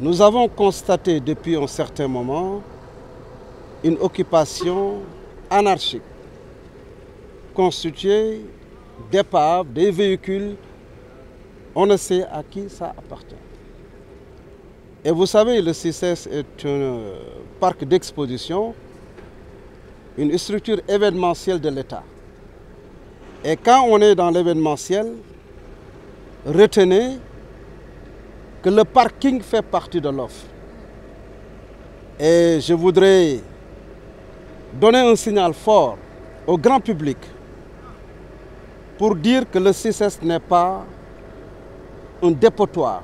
Nous avons constaté depuis un certain moment une occupation anarchique constituée d'épaves, des véhicules, on ne sait à qui ça appartient. Et vous savez, le CICES est un parc d'exposition, une structure événementielle de l'État. Et quand on est dans l'événementiel, retenez que le parking fait partie de l'offre. Et je voudrais donner un signal fort au grand public pour dire que le CICES n'est pas un dépotoir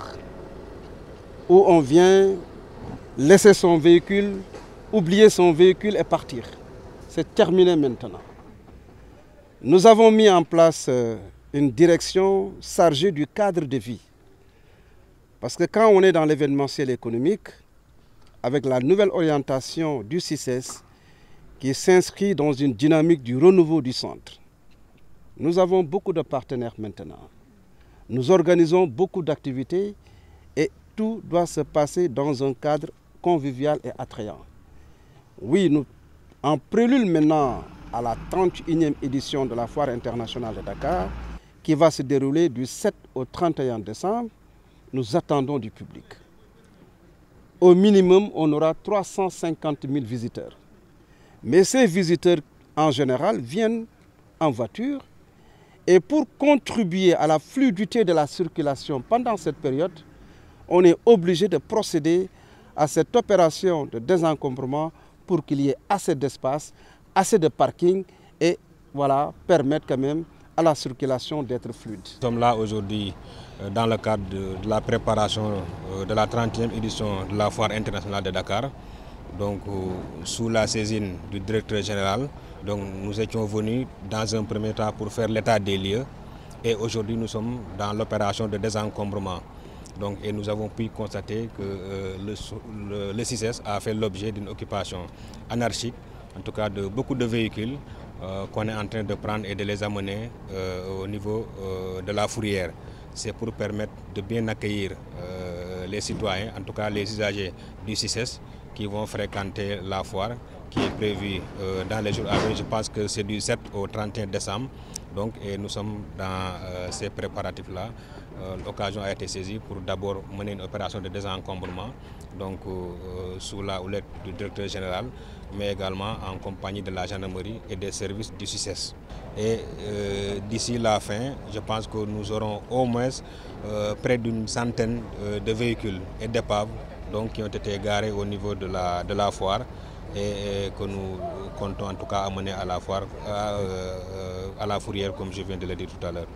où on vient laisser son véhicule, oublier son véhicule et partir. C'est terminé maintenant. Nous avons mis en place une direction chargée du cadre de vie. Parce que quand on est dans l'événementiel économique, avec la nouvelle orientation du CICES, qui s'inscrit dans une dynamique du renouveau du centre, nous avons beaucoup de partenaires maintenant. Nous organisons beaucoup d'activités et tout doit se passer dans un cadre convivial et attrayant. Oui, nous, en prélude maintenant à la 31e édition de la Foire internationale de Dakar, qui va se dérouler du 7 au 31 décembre, nous attendons du public. Au minimum, on aura 350 000 visiteurs. Mais ces visiteurs, en général, viennent en voiture. Et pour contribuer à la fluidité de la circulation pendant cette période, on est obligé de procéder à cette opération de désencombrement pour qu'il y ait assez d'espace, assez de parking et voilà, permettre quand même à la circulation d'être fluide. Nous sommes là aujourd'hui dans le cadre de la préparation de la 30e édition de la Foire internationale de Dakar. Donc, sous la saisine du directeur général, donc, nous étions venus dans un premier temps pour faire l'état des lieux et aujourd'hui nous sommes dans l'opération de désencombrement. Donc, et nous avons pu constater que le CICES a fait l'objet d'une occupation anarchique, en tout cas de beaucoup de véhicules qu'on est en train de prendre et de les amener au niveau de la fourrière. C'est pour permettre de bien accueillir les citoyens, en tout cas les usagers du CICES qui vont fréquenter la foire qui est prévue dans les jours à venir. Je pense que c'est du 7 au 31 décembre. Donc, et nous sommes dans ces préparatifs-là. L'occasion a été saisie pour d'abord mener une opération de désencombrement, donc sous la houlette du directeur général, mais également en compagnie de la gendarmerie et des services du CICES. Et d'ici la fin, je pense que nous aurons au moins près d'une centaine de véhicules et d'épaves qui ont été garés au niveau de la foire et que nous comptons en tout cas amener à la foire, à la fourrière, comme je viens de le dire tout à l'heure.